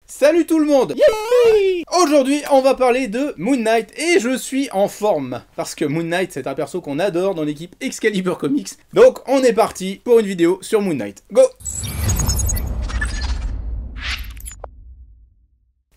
Salut tout le monde! Aujourd'hui, on va parler de Moon Knight et je suis en forme parce que Moon Knight c'est un perso qu'on adore dans l'équipe Excalibur Comics. Donc on est parti pour une vidéo sur Moon Knight. Go!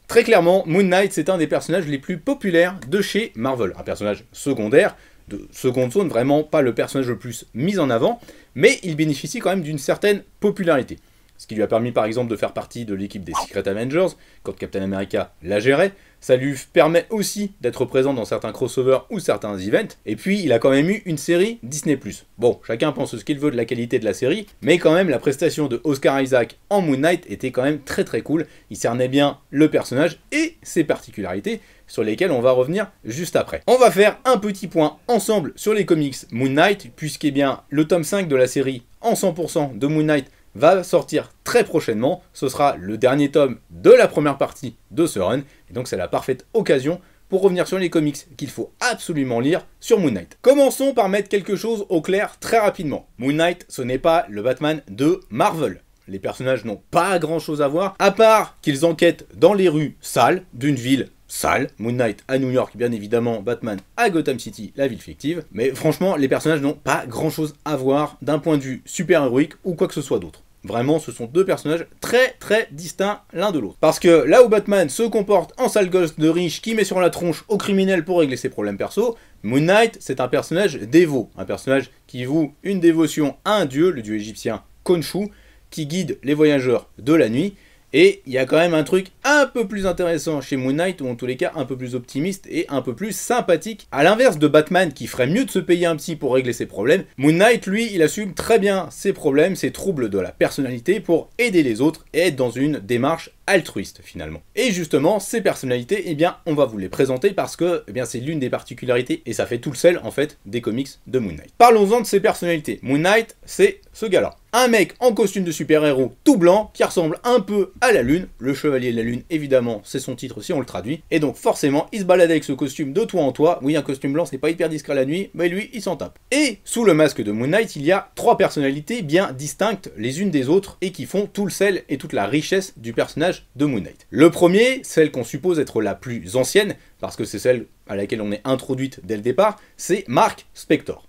Très clairement, Moon Knight c'est un des personnages les plus populaires de chez Marvel. Un personnage secondaire, de seconde zone, vraiment pas le personnage le plus mis en avant, mais il bénéficie quand même d'une certaine popularité. Ce qui lui a permis par exemple de faire partie de l'équipe des Secret Avengers, quand Captain America la gérait. Ça lui permet aussi d'être présent dans certains crossovers ou certains events. Et puis il a quand même eu une série Disney+. Bon, chacun pense ce qu'il veut de la qualité de la série, mais quand même la prestation de Oscar Isaac en Moon Knight était quand même très cool. Il cernait bien le personnage et ses particularités, sur lesquelles on va revenir juste après. On va faire un petit point ensemble sur les comics Moon Knight, puisqu'est bien le tome 5 de la série en 100% de Moon Knight va sortir très prochainement. Ce sera le dernier tome de la première partie de ce run, et donc c'est la parfaite occasion pour revenir sur les comics qu'il faut absolument lire sur Moon Knight. Commençons par mettre quelque chose au clair très rapidement. Moon Knight, ce n'est pas le Batman de Marvel. Les personnages n'ont pas grand chose à voir, à part qu'ils enquêtent dans les rues sales d'une ville sale. Moon Knight à New York, bien évidemment, Batman à Gotham City, la ville fictive. Mais franchement, les personnages n'ont pas grand chose à voir d'un point de vue super-héroïque ou quoi que ce soit d'autre. Vraiment, ce sont deux personnages très distincts l'un de l'autre. Parce que là où Batman se comporte en sale gosse de riche qui met sur la tronche aux criminels pour régler ses problèmes perso, Moon Knight, c'est un personnage dévot. Un personnage qui voue une dévotion à un dieu, le dieu égyptien Khonshu, qui guide les voyageurs de la nuit. Et il y a quand même un truc un peu plus intéressant chez Moon Knight, ou en tous les cas un peu plus optimiste et un peu plus sympathique. À l'inverse de Batman qui ferait mieux de se payer un psy pour régler ses problèmes, Moon Knight, lui, il assume très bien ses problèmes, ses troubles de la personnalité pour aider les autres et être dans une démarche altruiste finalement. Et justement, ces personnalités, eh bien, on va vous les présenter parce que eh bien, c'est l'une des particularités, et ça fait tout le sel en fait des comics de Moon Knight. Parlons-en de ces personnalités. Moon Knight, c'est ce gars-là. Un mec en costume de super-héros tout blanc qui ressemble un peu à la Lune. Le Chevalier de la Lune, évidemment, c'est son titre si on le traduit. Et donc forcément, il se balade avec ce costume de toit en toit. Oui, un costume blanc, c'est pas hyper discret la nuit, mais lui, il s'en tape. Et sous le masque de Moon Knight, il y a trois personnalités bien distinctes les unes des autres et qui font tout le sel et toute la richesse du personnage de Moon Knight. Le premier, celle qu'on suppose être la plus ancienne, parce que c'est celle à laquelle on est introduite dès le départ, c'est Mark Spector.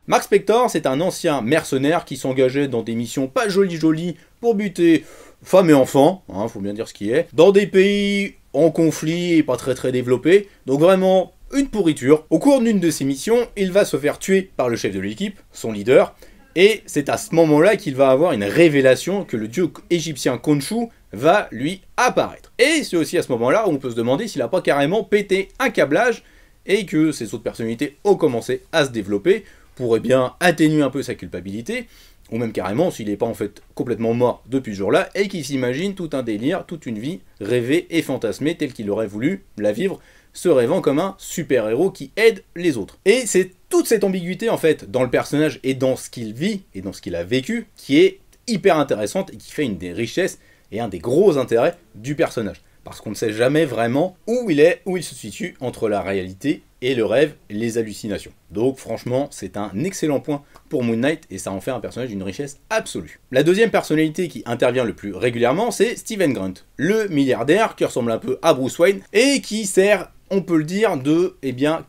Mark Spector, c'est un ancien mercenaire qui s'engageait dans des missions pas jolies pour buter femmes et enfants, hein, faut bien dire ce qui est, dans des pays en conflit et pas très développés, donc vraiment une pourriture. Au cours d'une de ces missions, il va se faire tuer par le chef de l'équipe, son leader, et c'est à ce moment-là qu'il va avoir une révélation que le dieu égyptien Khonshu va lui apparaître. Et c'est aussi à ce moment-là où on peut se demander s'il n'a pas carrément pété un câblage et que ces autres personnalités ont commencé à se développer, pourrait bien atténuer un peu sa culpabilité, ou même carrément s'il n'est pas en fait complètement mort depuis ce jour-là, et qu'il s'imagine tout un délire, toute une vie rêvée et fantasmée telle qu'il aurait voulu la vivre, se rêvant comme un super-héros qui aide les autres. Et c'est toute cette ambiguïté en fait dans le personnage et dans ce qu'il vit et dans ce qu'il a vécu qui est hyper intéressante et qui fait une des richesses et un des gros intérêts du personnage. Parce qu'on ne sait jamais vraiment où il est, où il se situe entre la réalité et le rêve, les hallucinations. Donc franchement, c'est un excellent point pour Moon Knight, et ça en fait un personnage d'une richesse absolue. La deuxième personnalité qui intervient le plus régulièrement, c'est Steven Grant, le milliardaire qui ressemble un peu à Bruce Wayne, et qui sert, on peut le dire, de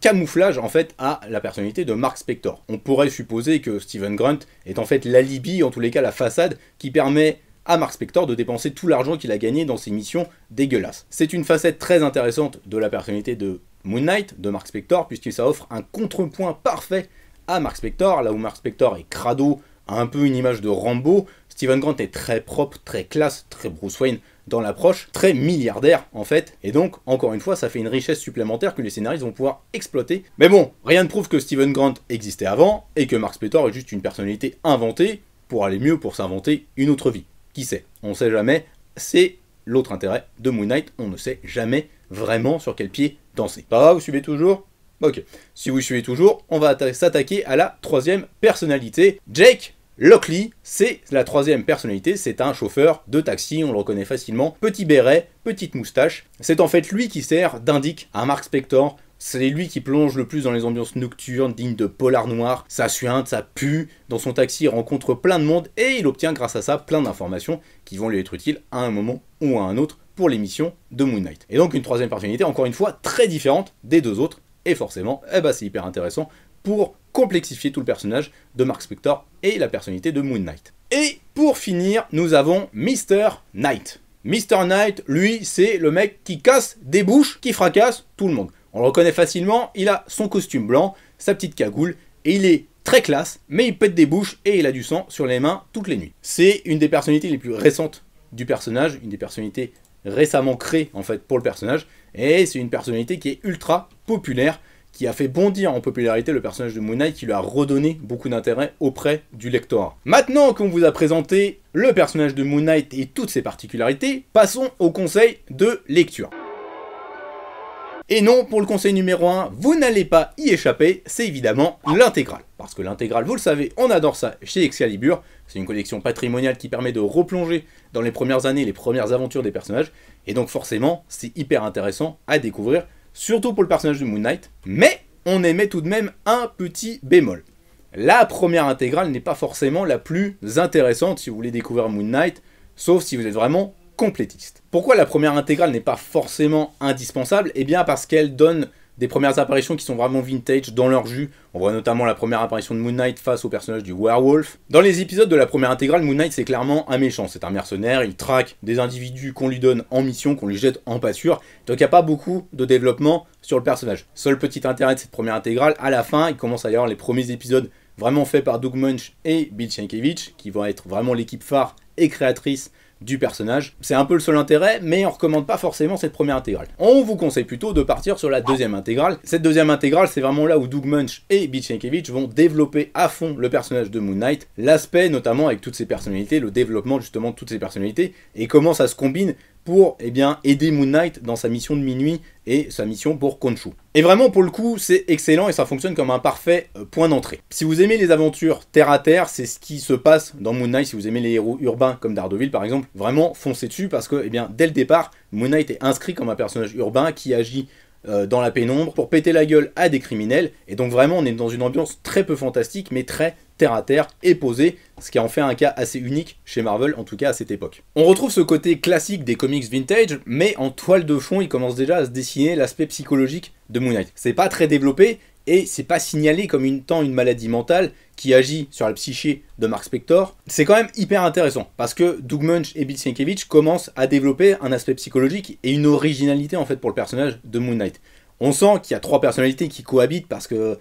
camouflage en fait à la personnalité de Mark Spector. On pourrait supposer que Steven Grant est en fait l'alibi, en tous les cas la façade, qui permet à Mark Spector de dépenser tout l'argent qu'il a gagné dans ses missions dégueulasses. C'est une facette très intéressante de la personnalité de Moon Knight, de Mark Spector, puisque ça offre un contrepoint parfait à Mark Spector, là où Mark Spector est crado, a un peu une image de Rambo, Steven Grant est très propre, très classe, très Bruce Wayne dans l'approche, très milliardaire en fait, et donc, encore une fois, ça fait une richesse supplémentaire que les scénaristes vont pouvoir exploiter. Mais bon, rien ne prouve que Steven Grant existait avant, et que Mark Spector est juste une personnalité inventée pour aller mieux, pour s'inventer une autre vie. Qui sait? On sait jamais, c'est l'autre intérêt de Moon Knight, on ne sait jamais vraiment sur quel pied danser. Pas grave, vous suivez toujours? Ok. Si vous suivez toujours, on va s'attaquer à la troisième personnalité. Jake Lockley, c'est la troisième personnalité, c'est un chauffeur de taxi, on le reconnaît facilement. Petit béret, petite moustache. C'est en fait lui qui sert d'indic à Mark Spector C'est lui qui plonge le plus dans les ambiances nocturnes, dignes de polar noir. Ça suinte, ça pue. Dans son taxi, il rencontre plein de monde et il obtient grâce à ça plein d'informations qui vont lui être utiles à un moment ou à un autre pour les missions de Moon Knight. Et donc une troisième personnalité, encore une fois, très différente des deux autres. Et forcément, c'est hyper intéressant pour complexifier tout le personnage de Mark Spector et la personnalité de Moon Knight. Et pour finir, nous avons Mr. Knight. Mr. Knight, lui, c'est le mec qui casse des bouches, qui fracasse tout le monde. On le reconnaît facilement, il a son costume blanc, sa petite cagoule, et il est très classe, mais il pète des bouches et il a du sang sur les mains toutes les nuits. C'est une des personnalités les plus récentes du personnage, une des personnalités récemment créées en fait pour le personnage, et c'est une personnalité qui est ultra populaire, qui a fait bondir en popularité le personnage de Moon Knight, qui lui a redonné beaucoup d'intérêt auprès du lectorat. Maintenant qu'on vous a présenté le personnage de Moon Knight et toutes ses particularités, passons au conseil de lecture. Et non, pour le conseil numéro 1, vous n'allez pas y échapper, c'est évidemment l'intégrale. Parce que l'intégrale, vous le savez, on adore ça chez Excalibur. C'est une collection patrimoniale qui permet de replonger dans les premières années, les premières aventures des personnages. Et donc forcément, c'est hyper intéressant à découvrir, surtout pour le personnage de Moon Knight. Mais on émet tout de même un petit bémol. La première intégrale n'est pas forcément la plus intéressante si vous voulez découvrir Moon Knight, sauf si vous êtes vraiment complétiste. Pourquoi la première intégrale n'est pas forcément indispensable? Eh bien parce qu'elle donne des premières apparitions qui sont vraiment vintage dans leur jus. On voit notamment la première apparition de Moon Knight face au personnage du Werewolf. Dans les épisodes de la première intégrale, Moon Knight c'est clairement un méchant, c'est un mercenaire, il traque des individus qu'on lui donne en mission, qu'on lui jette en pâture, donc il n'y a pas beaucoup de développement sur le personnage. Seul petit intérêt de cette première intégrale, à la fin, il commence à y avoir les premiers épisodes vraiment faits par Doug Moench et Bill Sienkiewicz, qui vont être vraiment l'équipe phare et créatrice du personnage. C'est un peu le seul intérêt, mais on recommande pas forcément cette première intégrale. On vous conseille plutôt de partir sur la deuxième intégrale. Cette deuxième intégrale, c'est vraiment là où Doug Moench et Bill Sienkiewicz vont développer à fond le personnage de Moon Knight, l'aspect notamment avec toutes ses personnalités, le développement justement de toutes ses personnalités, et comment ça se combine pour aider Moon Knight dans sa mission de minuit et sa mission pour Khonshu. Et vraiment pour le coup c'est excellent et ça fonctionne comme un parfait point d'entrée. Si vous aimez les aventures terre à terre, c'est ce qui se passe dans Moon Knight. Si vous aimez les héros urbains comme Daredevil par exemple, vraiment foncez dessus parce que dès le départ, Moon Knight est inscrit comme un personnage urbain qui agit dans la pénombre pour péter la gueule à des criminels, et donc vraiment on est dans une ambiance très peu fantastique mais très terre à terre et posée, ce qui en fait un cas assez unique chez Marvel, en tout cas à cette époque. On retrouve ce côté classique des comics vintage, mais en toile de fond il commence déjà à se dessiner l'aspect psychologique de Moon Knight. C'est pas très développé et c'est pas signalé comme une maladie mentale qui agit sur la psyché de Mark Spector. C'est quand même hyper intéressant parce que Doug Moench et Bill Sienkiewicz commencent à développer un aspect psychologique et une originalité en fait pour le personnage de Moon Knight. On sent qu'il y a trois personnalités qui cohabitent parce que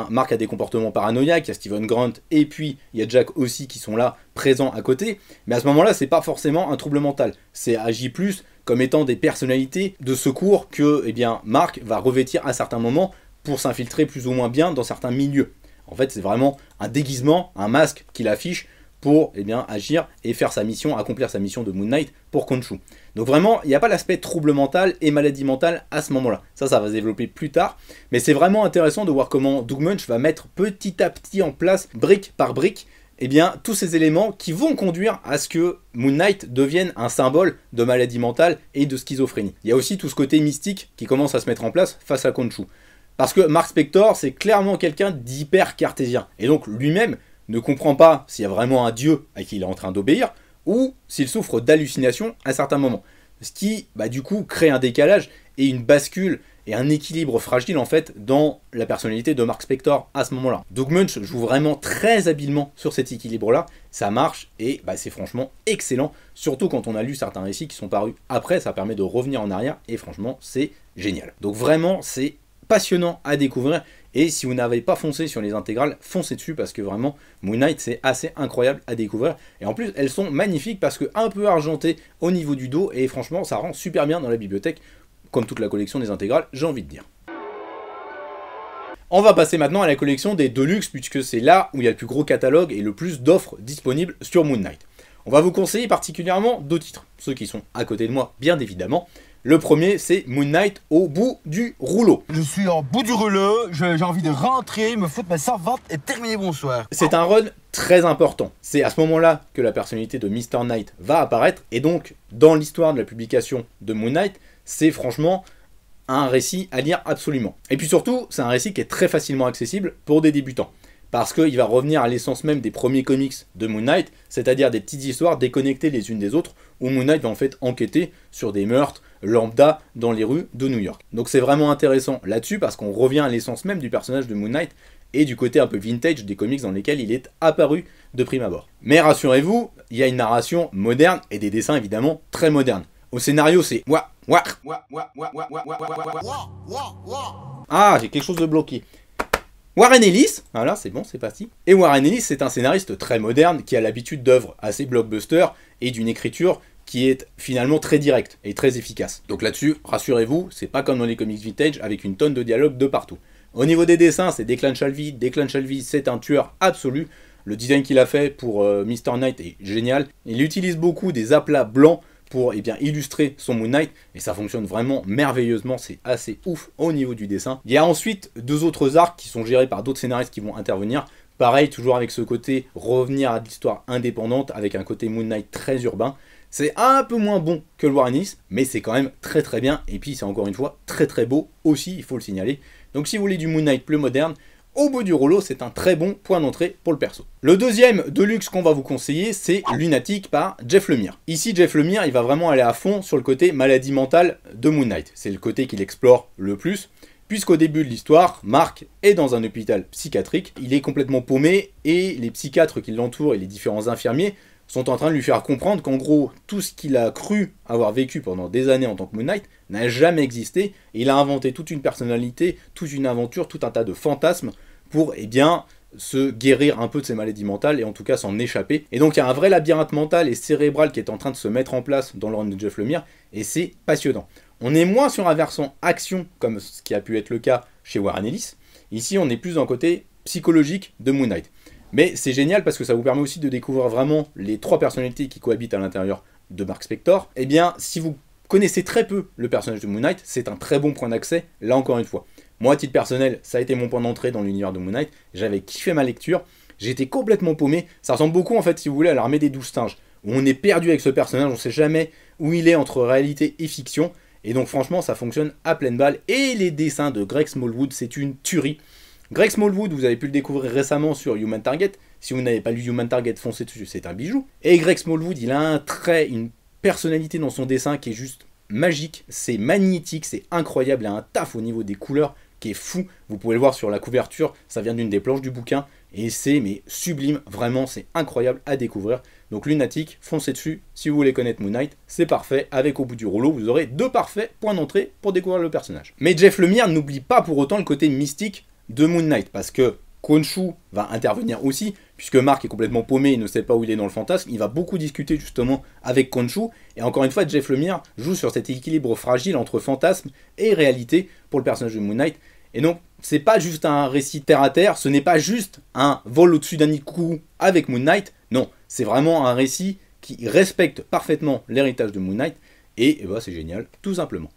Mark a des comportements paranoïaques, il y a Steven Grant et puis il y a Jack aussi qui sont là présents à côté, mais à ce moment-là c'est pas forcément un trouble mental, c'est agi plus comme étant des personnalités de secours que Mark va revêtir à certains moments pour s'infiltrer plus ou moins bien dans certains milieux. En fait, c'est vraiment un déguisement, un masque qu'il affiche pour agir et faire sa mission, accomplir sa mission de Moon Knight pour Khonshu. Donc vraiment, il n'y a pas l'aspect trouble mental et maladie mentale à ce moment-là. Ça va se développer plus tard, mais c'est vraiment intéressant de voir comment Doug Moench va mettre petit à petit en place, brique par brique, tous ces éléments qui vont conduire à ce que Moon Knight devienne un symbole de maladie mentale et de schizophrénie. Il y a aussi tout ce côté mystique qui commence à se mettre en place face à Khonshu. Parce que Mark Spector, c'est clairement quelqu'un d'hyper cartésien. Et donc lui-même ne comprend pas s'il y a vraiment un dieu à qui il est en train d'obéir, ou s'il souffre d'hallucinations à certains moments. Ce qui, du coup, crée un décalage et une bascule et un équilibre fragile, en fait, dans la personnalité de Mark Spector à ce moment-là. Doug Moench joue vraiment très habilement sur cet équilibre-là. Ça marche et c'est franchement excellent. Surtout quand on a lu certains récits qui sont parus après, ça permet de revenir en arrière et franchement, c'est génial. Donc vraiment, c'est passionnant à découvrir, et si vous n'avez pas foncé sur les intégrales, foncez dessus parce que vraiment Moon Knight c'est assez incroyable à découvrir, et en plus elles sont magnifiques parce que un peu argentées au niveau du dos, et franchement ça rend super bien dans la bibliothèque, comme toute la collection des intégrales, j'ai envie de dire. On va passer maintenant à la collection des Deluxe, puisque c'est là où il y a le plus gros catalogue et le plus d'offres disponibles sur Moon Knight. On va vous conseiller particulièrement deux titres, ceux qui sont à côté de moi bien évidemment. Le premier, c'est Moon Knight au bout du rouleau. Je suis au bout du rouleau, j'ai envie de rentrer, me foutre ma servante et terminer bonsoir. C'est un run très important. C'est à ce moment-là que la personnalité de Mr. Knight va apparaître, et donc, dans l'histoire de la publication de Moon Knight, c'est franchement un récit à lire absolument. Et puis surtout, c'est un récit qui est très facilement accessible pour des débutants. Parce qu'il va revenir à l'essence même des premiers comics de Moon Knight, c'est-à-dire des petites histoires déconnectées les unes des autres, où Moon Knight va en fait enquêter sur des meurtres lambda dans les rues de New York. Donc c'est vraiment intéressant là-dessus, parce qu'on revient à l'essence même du personnage de Moon Knight, et du côté un peu vintage des comics dans lesquels il est apparu de prime abord. Mais rassurez-vous, il y a une narration moderne, et des dessins évidemment très modernes. Au scénario, c'est ah, j'ai quelque chose de bloqué. Warren Ellis, voilà, c'est bon, c'est parti. Et Warren Ellis, c'est un scénariste très moderne qui a l'habitude d'œuvres assez blockbuster et d'une écriture qui est finalement très directe et très efficace. Donc là-dessus, rassurez-vous, c'est pas comme dans les comics vintage avec une tonne de dialogue de partout. Au niveau des dessins, c'est Declan Shalvey. Declan Shalvey, c'est un tueur absolu. Le design qu'il a fait pour Mr. Knight est génial. Il utilise beaucoup des aplats blancs pour illustrer son Moon Knight, et ça fonctionne vraiment merveilleusement, c'est assez ouf au niveau du dessin. Il y a ensuite deux autres arcs qui sont gérés par d'autres scénaristes qui vont intervenir, pareil, toujours avec ce côté revenir à l'histoire indépendante, avec un côté Moon Knight très urbain. C'est un peu moins bon que le Warren Ellis, mais c'est quand même très très bien, et puis c'est encore une fois très très beau aussi, il faut le signaler. Donc si vous voulez du Moon Knight plus moderne, au bout du rouleau, c'est un très bon point d'entrée pour le perso. Le deuxième de luxe qu'on va vous conseiller, c'est Lunatic par Jeff Lemire. Ici, Jeff Lemire, il va vraiment aller à fond sur le côté maladie mentale de Moon Knight. C'est le côté qu'il explore le plus, puisqu'au début de l'histoire, Mark est dans un hôpital psychiatrique, il est complètement paumé, et les psychiatres qui l'entourent et les différents infirmiers sont en train de lui faire comprendre qu'en gros, tout ce qu'il a cru avoir vécu pendant des années en tant que Moon Knight n'a jamais existé, et il a inventé toute une personnalité, toute une aventure, tout un tas de fantasmes pour, se guérir un peu de ses maladies mentales, et en tout cas s'en échapper. Et donc il y a un vrai labyrinthe mental et cérébral qui est en train de se mettre en place dans le run de Jeff Lemire, et c'est passionnant. On est moins sur un versant action, comme ce qui a pu être le cas chez Warren Ellis. Ici, on est plus dans le côté psychologique de Moon Knight. Mais c'est génial parce que ça vous permet aussi de découvrir vraiment les trois personnalités qui cohabitent à l'intérieur de Mark Spector. Eh bien, si vous connaissez très peu le personnage de Moon Knight, c'est un très bon point d'accès, là encore une fois. Moi, à titre personnel, ça a été mon point d'entrée dans l'univers de Moon Knight. J'avais kiffé ma lecture, j'étais complètement paumé. Ça ressemble beaucoup, en fait, si vous voulez, à l'armée des 12 singes, où on est perdu avec ce personnage, on ne sait jamais où il est entre réalité et fiction. Et donc, franchement, ça fonctionne à pleine balle. Et les dessins de Greg Smallwood, c'est une tuerie. Greg Smallwood, vous avez pu le découvrir récemment sur Human Target. Si vous n'avez pas lu Human Target, foncez dessus, c'est un bijou. Et Greg Smallwood, il a un trait, une personnalité dans son dessin qui est juste magique. C'est magnétique, c'est incroyable. Il a un taf au niveau des couleurs qui est fou. Vous pouvez le voir sur la couverture, ça vient d'une des planches du bouquin. Et c'est sublime, vraiment, c'est incroyable à découvrir. Donc Lunatic, foncez dessus. Si vous voulez connaître Moon Knight, c'est parfait. Avec au bout du rouleau, vous aurez deux parfaits points d'entrée pour découvrir le personnage. Mais Jeff Lemire n'oublie pas pour autant le côté mystique de Moon Knight, parce que Khonshu va intervenir aussi, puisque Mark est complètement paumé, il ne sait pas où il est dans le fantasme, il va beaucoup discuter justement avec Khonshu, et encore une fois, Jeff Lemire joue sur cet équilibre fragile entre fantasme et réalité pour le personnage de Moon Knight, et donc c'est pas juste un récit terre à terre, ce n'est pas juste un vol au-dessus d'un nid de coucou avec Moon Knight, non, c'est vraiment un récit qui respecte parfaitement l'héritage de Moon Knight, et c'est génial, tout simplement.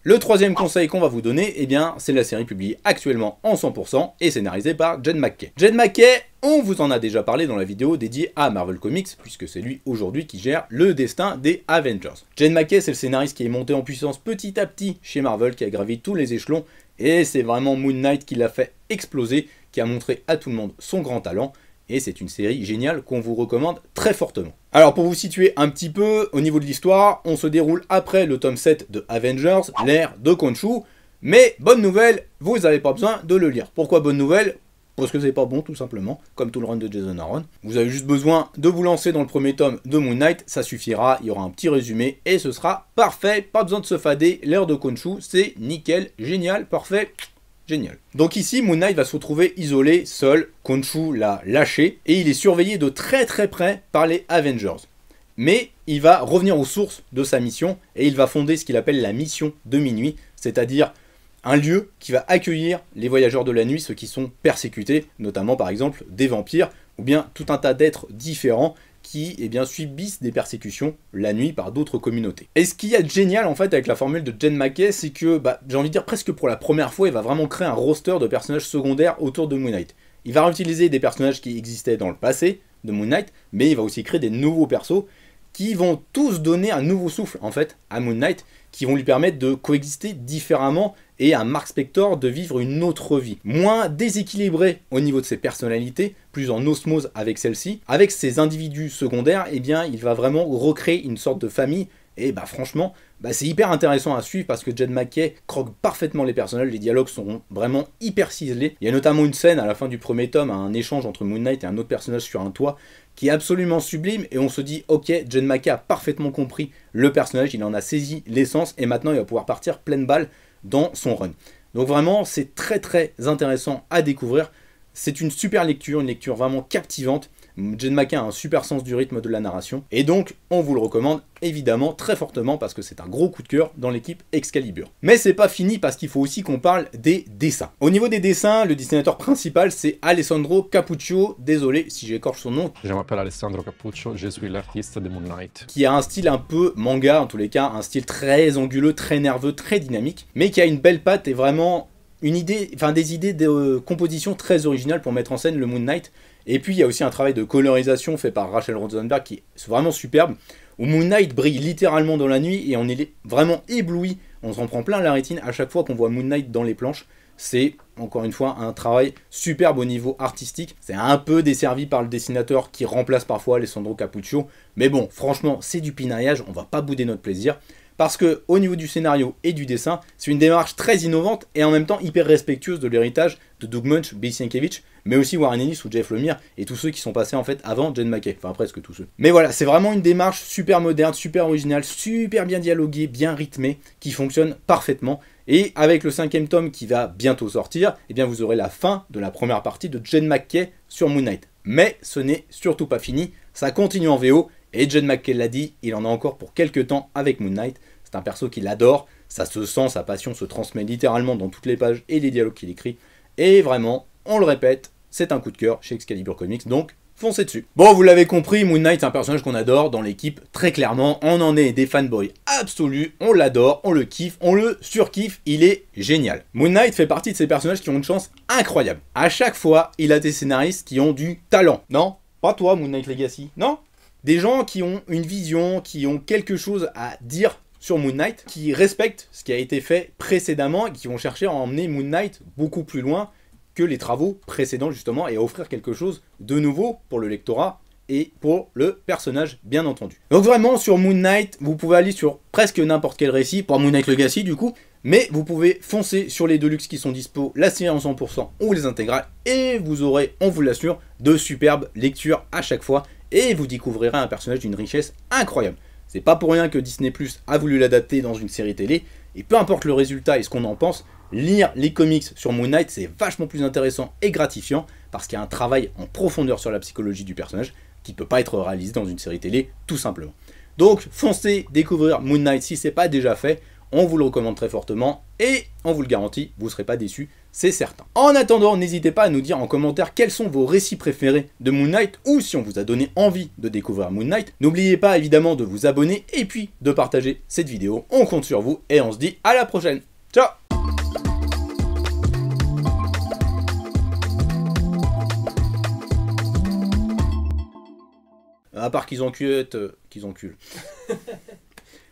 Le troisième conseil qu'on va vous donner, c'est la série publiée actuellement en 100% et scénarisée par Jed MacKay. Jed MacKay, on vous en a déjà parlé dans la vidéo dédiée à Marvel Comics, puisque c'est lui aujourd'hui qui gère le destin des Avengers. Jed MacKay, c'est le scénariste qui est monté en puissance petit à petit chez Marvel, qui a gravi tous les échelons, et c'est vraiment Moon Knight qui l'a fait exploser, qui a montré à tout le monde son grand talent, et c'est une série géniale qu'on vous recommande très fortement. Alors pour vous situer un petit peu au niveau de l'histoire, on se déroule après le tome 7 de Avengers, l'ère de Khonshu, mais bonne nouvelle, vous n'avez pas besoin de le lire. Pourquoi bonne nouvelle? Parce que c'est pas bon tout simplement, comme tout le run de Jason Aaron. Vous avez juste besoin de vous lancer dans le premier tome de Moon Knight, ça suffira, il y aura un petit résumé et ce sera parfait, pas besoin de se fader, l'ère de Khonshu, c'est nickel, génial, parfait. Génial. Donc ici, Moon Knight va se retrouver isolé, seul, Khonshu l'a lâché, et il est surveillé de très très près par les Avengers. Mais il va revenir aux sources de sa mission, et il va fonder ce qu'il appelle la mission de minuit, c'est-à-dire un lieu qui va accueillir les voyageurs de la nuit, ceux qui sont persécutés, notamment par exemple des vampires, ou bien tout un tas d'êtres différents, qui subissent des persécutions la nuit par d'autres communautés. Et ce qu'il y a de génial en fait avec la formule de Jed MacKay, c'est que, j'ai envie de dire presque pour la première fois, il va vraiment créer un roster de personnages secondaires autour de Moon Knight. Il va réutiliser des personnages qui existaient dans le passé de Moon Knight, mais il va aussi créer des nouveaux persos qui vont tous donner un nouveau souffle en fait à Moon Knight, qui vont lui permettre de coexister différemment et à Mark Spector de vivre une autre vie, moins déséquilibrée au niveau de ses personnalités, plus en osmose avec celle-ci. Avec ses individus secondaires, eh bien, il va vraiment recréer une sorte de famille. Et bah franchement, c'est hyper intéressant à suivre parce que Jed MacKay croque parfaitement les personnages, les dialogues sont vraiment hyper ciselés. Il y a notamment une scène à la fin du premier tome, un échange entre Moon Knight et un autre personnage sur un toit, qui est absolument sublime, et on se dit ok, Jed MacKay a parfaitement compris le personnage, il en a saisi l'essence, et maintenant il va pouvoir partir pleine balle dans son run. Donc vraiment, c'est très très intéressant à découvrir, c'est une super lecture, une lecture vraiment captivante. Jed MacKay a un super sens du rythme de la narration, et donc on vous le recommande évidemment très fortement parce que c'est un gros coup de cœur dans l'équipe Excalibur. Mais c'est pas fini parce qu'il faut aussi qu'on parle des dessins. Au niveau des dessins, le dessinateur principal c'est Alessandro Cappuccio, désolé si j'écorche son nom. Je m'appelle Alessandro Cappuccio, je suis l'artiste de Moon Knight. Qui a un style un peu manga, en tous les cas, un style très anguleux, très nerveux, très dynamique, mais qui a une belle patte et vraiment une idée, des idées de composition très originales pour mettre en scène le Moon Knight. Et puis il y a aussi un travail de colorisation fait par Rachel Rosenberg qui est vraiment superbe, où Moon Knight brille littéralement dans la nuit et on est vraiment ébloui, on s'en prend plein la rétine à chaque fois qu'on voit Moon Knight dans les planches. C'est encore une fois un travail superbe au niveau artistique, c'est un peu desservi par le dessinateur qui remplace parfois Alessandro Cappuccio, mais bon franchement c'est du pinaillage, on va pas bouder notre plaisir. Parce que au niveau du scénario et du dessin, c'est une démarche très innovante et en même temps hyper respectueuse de l'héritage de Doug Moench, Bill Sienkiewicz, mais aussi Warren Ellis ou Jeff Lemire et tous ceux qui sont passés en fait avant Jed MacKay, enfin presque tous ceux. Mais voilà, c'est vraiment une démarche super moderne, super originale, super bien dialoguée, bien rythmée, qui fonctionne parfaitement. Et avec le 5e tome qui va bientôt sortir, eh bien vous aurez la fin de la première partie de Jed MacKay sur Moon Knight. Mais ce n'est surtout pas fini, ça continue en VO. Et Jed MacKay l'a dit, il en a encore pour quelques temps avec Moon Knight. C'est un perso qu'il adore, ça se sent, sa passion se transmet littéralement dans toutes les pages et les dialogues qu'il écrit. Et vraiment, on le répète, c'est un coup de cœur chez Excalibur Comics, donc foncez dessus. Bon, vous l'avez compris, Moon Knight c'est un personnage qu'on adore dans l'équipe, très clairement. On en est des fanboys absolus, on l'adore, on le kiffe, on le surkiffe, il est génial. Moon Knight fait partie de ces personnages qui ont une chance incroyable. À chaque fois, il a des scénaristes qui ont du talent. Non, pas toi Moon Knight Legacy, non? Des gens qui ont une vision, qui ont quelque chose à dire sur Moon Knight, qui respectent ce qui a été fait précédemment et qui vont chercher à emmener Moon Knight beaucoup plus loin que les travaux précédents justement et à offrir quelque chose de nouveau pour le lectorat et pour le personnage bien entendu. Donc vraiment sur Moon Knight, vous pouvez aller sur presque n'importe quel récit, pour Moon Knight Legacy du coup, mais vous pouvez foncer sur les Deluxe qui sont dispo, la série en 100% ou les intégrales, et vous aurez, on vous l'assure, de superbes lectures à chaque fois, et vous découvrirez un personnage d'une richesse incroyable. C'est pas pour rien que Disney Plus a voulu l'adapter dans une série télé, et peu importe le résultat et ce qu'on en pense, lire les comics sur Moon Knight c'est vachement plus intéressant et gratifiant, parce qu'il y a un travail en profondeur sur la psychologie du personnage, qui ne peut pas être réalisé dans une série télé, tout simplement. Donc foncez découvrir Moon Knight si ce n'est pas déjà fait, on vous le recommande très fortement, et on vous le garantit, vous ne serez pas déçus, c'est certain. En attendant, n'hésitez pas à nous dire en commentaire quels sont vos récits préférés de Moon Knight, ou si on vous a donné envie de découvrir Moon Knight. N'oubliez pas évidemment de vous abonner, et puis de partager cette vidéo, on compte sur vous, et on se dit à la prochaine. Ciao! À part qu'ils enculent, qu'ils enculent.